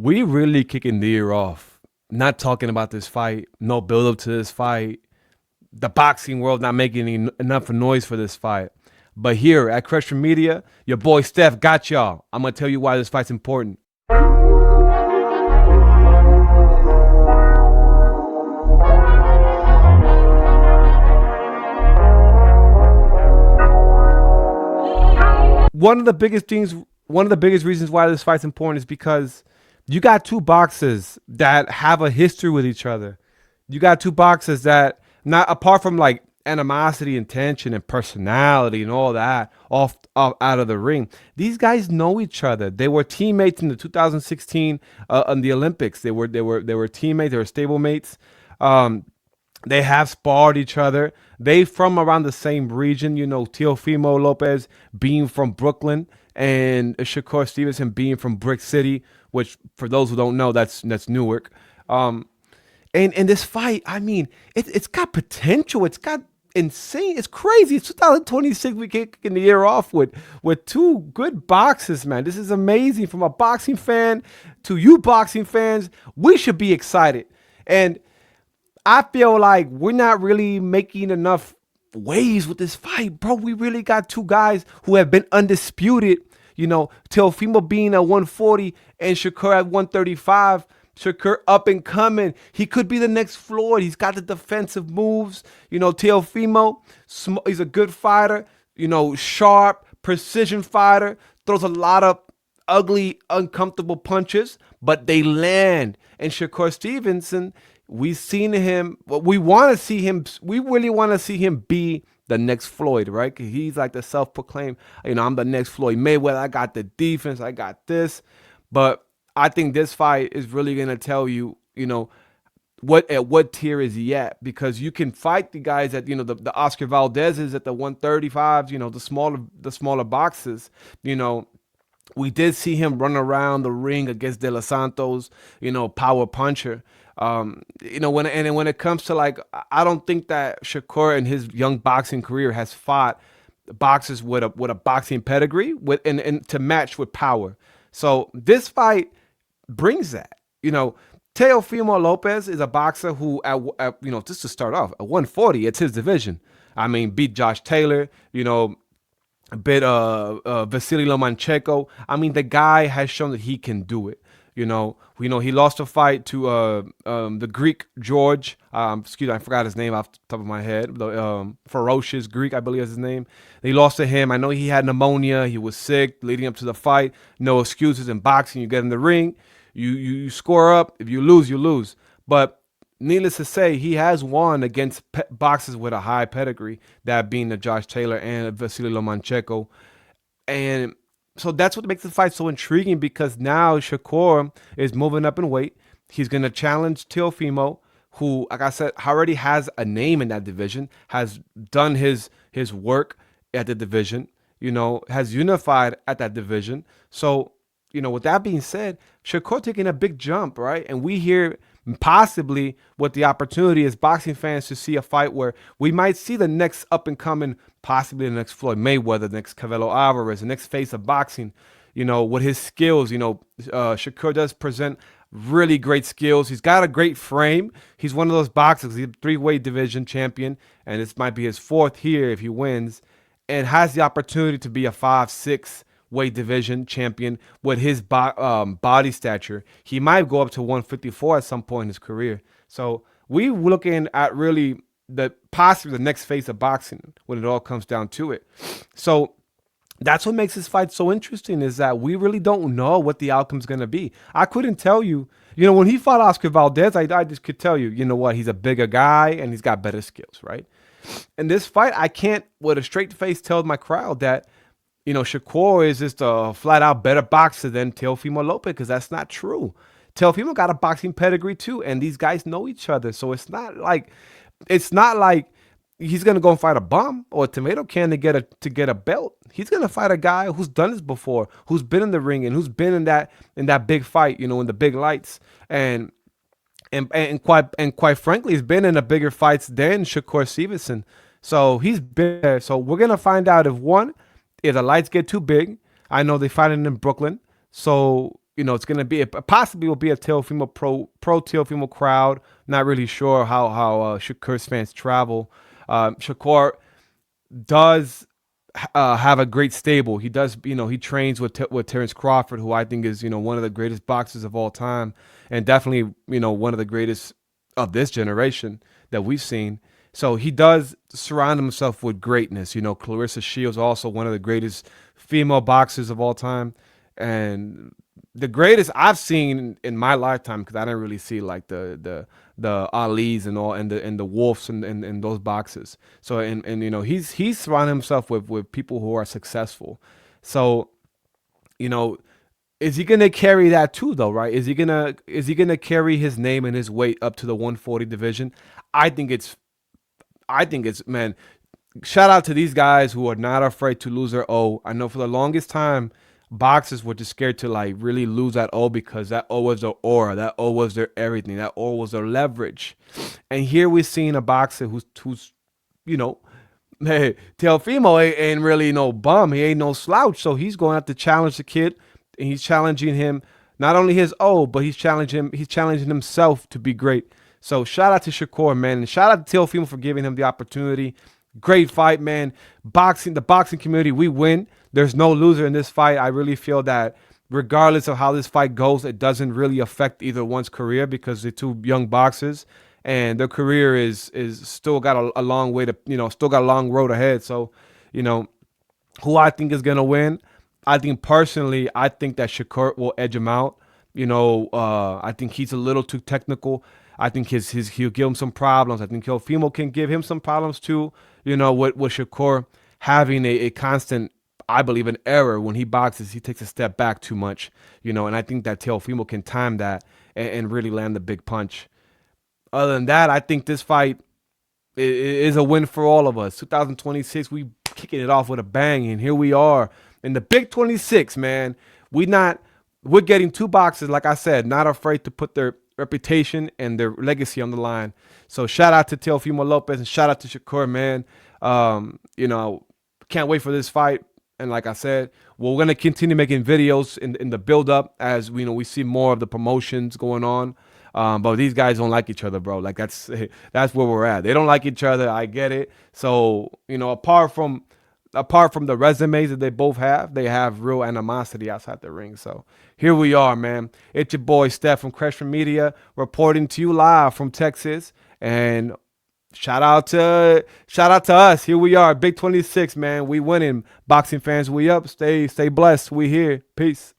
We really kicking the year off, not talking about this fight, no build up to this fight, the boxing world not making enough noise for this fight. But here at Kretschman Media, your boy Steph got y'all. I'm going to tell you why this fight's important. One of the biggest things, one of the biggest reasons why this fight's important is because you got two boxers that have a history with each other. You got two boxers that, not apart from like animosity and tension and personality and all that off out of the ring, these guys know each other. They were teammates in the 2016 on the Olympics. They were teammates. They were stablemates. They have sparred each other. They from around the same region. You know, Teofimo Lopez being from Brooklyn and Shakur Stevenson being from Brick City, which for those who don't know, that's Newark. And this fight, I mean, it's got potential. It's got insane. It's crazy. It's 2026. We kicking the year off with two good boxers, man. This is amazing. From a boxing fan to you boxing fans, we should be excited. And I feel like we're not really making enough waves with this fight, bro. We really got two guys who have been undisputed. You know, Teofimo being at 140 and Shakur at 135. Shakur up and coming. He could be the next Floyd. He's got the defensive moves. You know, Teofimo, he's a good fighter. You know, sharp, precision fighter. Throws a lot of ugly, uncomfortable punches, but they land. And Shakur Stevenson, we've seen him. We want to see him. We really want to see him be the next Floyd, right? He's like the self-proclaimed, you know, I'm the next Floyd Mayweather. I got the defense. I got this. But I think this fight is really going to tell you, you know, at what tier is he at? Because you can fight the guys at, you know, the Oscar Valdez's at the 135s, you know, the smaller boxes, you know. We did see him run around the ring against De Los Santos, you know, power puncher. You know, when it comes to like, I don't think that Shakur in his young boxing career has fought boxers with a boxing pedigree and to match with power. So this fight brings that. You know, Teofimo Lopez is a boxer who, you know, just to start off, at 140, it's his division. I mean, beat Josh Taylor, you know, a bit Vasily Lomachenko. I mean, the guy has shown that he can do it. You know, he lost a fight to the Greek George. Excuse me, I forgot his name off the top of my head. The ferocious Greek, I believe is his name. He lost to him. I know he had pneumonia. He was sick leading up to the fight. No excuses in boxing. You get in the ring, you score up. If you lose, you lose. But needless to say, he has won against boxers with a high pedigree, that being the Josh Taylor and Vasily Lomachenko. And so that's what makes the fight so intriguing, because now Shakur is moving up in weight. He's going to challenge Teofimo, who, like I said, already has a name in that division, has done his work at the division, you know, has unified at that division. So, you know, with that being said, Shakur taking a big jump, right? And we hear possibly what the opportunity is, boxing fans, to see a fight where we might see the next up and coming, possibly the next Floyd Mayweather, the next Canelo Alvarez, the next face of boxing, you know, with his skills. You know, Shakur does present really great skills. He's got a great frame. He's one of those boxers. He's a three-weight division champion, and this might be his fourth here if he wins, and has the opportunity to be a 5-6 weight division champion with his body stature. He might go up to 154 at some point in his career. So we looking at really possibly the next face of boxing when it all comes down to it. So that's what makes this fight so interesting, is that we really don't know what the outcome's going to be. I couldn't tell you, you know, when he fought Oscar Valdez, I just could tell you, you know what, he's a bigger guy and he's got better skills, right? In this fight, I can't with a straight face tell my crowd that, you know, Shakur is just a flat out better boxer than Teofimo Lopez, because that's not true. Teofimo got a boxing pedigree too, and these guys know each other. So it's not like he's gonna go and fight a bum or a tomato can to get a belt. He's gonna fight a guy who's done this before, who's been in the ring and who's been in that big fight, you know, in the big lights, and quite frankly, he's been in the bigger fights than Shakur Stevenson. So he's been there. So we're gonna find out if the lights get too big. I know they fight it in Brooklyn, so it's gonna be possibly will be a Teofimo pro Teofimo crowd. Not really sure how Shakur's fans travel. Shakur does have a great stable. He does, he trains with Terence Crawford, who I think is, one of the greatest boxers of all time, and definitely, one of the greatest of this generation that we've seen. So he does surround himself with greatness. Clarissa Shields, also one of the greatest female boxers of all time, and the greatest I've seen in my lifetime, because I didn't really see like the Ali's and all and the Wolves and those boxes. So and he's surrounding himself with people who are successful. So you know is he gonna carry that too though, right? Is he gonna carry his name and his weight up to the 140 division? I think it's man. Shout out to these guys who are not afraid to lose their O. I know for the longest time, boxers were just scared to like really lose that O, because that O was their aura, that O was their everything, that O was their leverage. And here we're seeing a boxer who's you know, hey, Teofimo ain't really no bum. He ain't no slouch. So he's going to have to challenge the kid, and he's challenging him, not only his O, but he's challenging himself to be great. So shout out to Shakur, man, and shout out to Teofimo for giving him the opportunity. Great fight, man. The boxing community, we win. There's no loser in this fight. I really feel that regardless of how this fight goes, it doesn't really affect either one's career, because they're two young boxers and their career is still got a long way to, still got a long road ahead. So, you know, who I think is gonna win, I think personally, I think that Shakur will edge him out. I think he's a little too technical. I think he'll give him some problems. I think Teofimo can give him some problems too. With Shakur having a constant, I believe, an error when he boxes. He takes a step back too much, and I think that Teofimo can time that and really land the big punch. Other than that, I think this fight is a win for all of us. 2026, we kicking it off with a bang, and here we are in the big 26, man. We're getting two boxers, like I said, not afraid to put their reputation and their legacy on the line. So shout out to Teofimo Lopez and shout out to Shakur, man. Can't wait for this fight. And like I said, we're gonna continue making videos in the build up as we see more of the promotions going on. But these guys don't like each other, bro. Like that's where we're at. They don't like each other. I get it. So apart from the resumes that they both have, they have real animosity outside the ring. So here we are, man. It's your boy Steph from Kretschman Media reporting to you live from Texas. And shout out to us. Here we are, Big 26, man. We winning. Boxing fans, we up. Stay blessed. We here. Peace.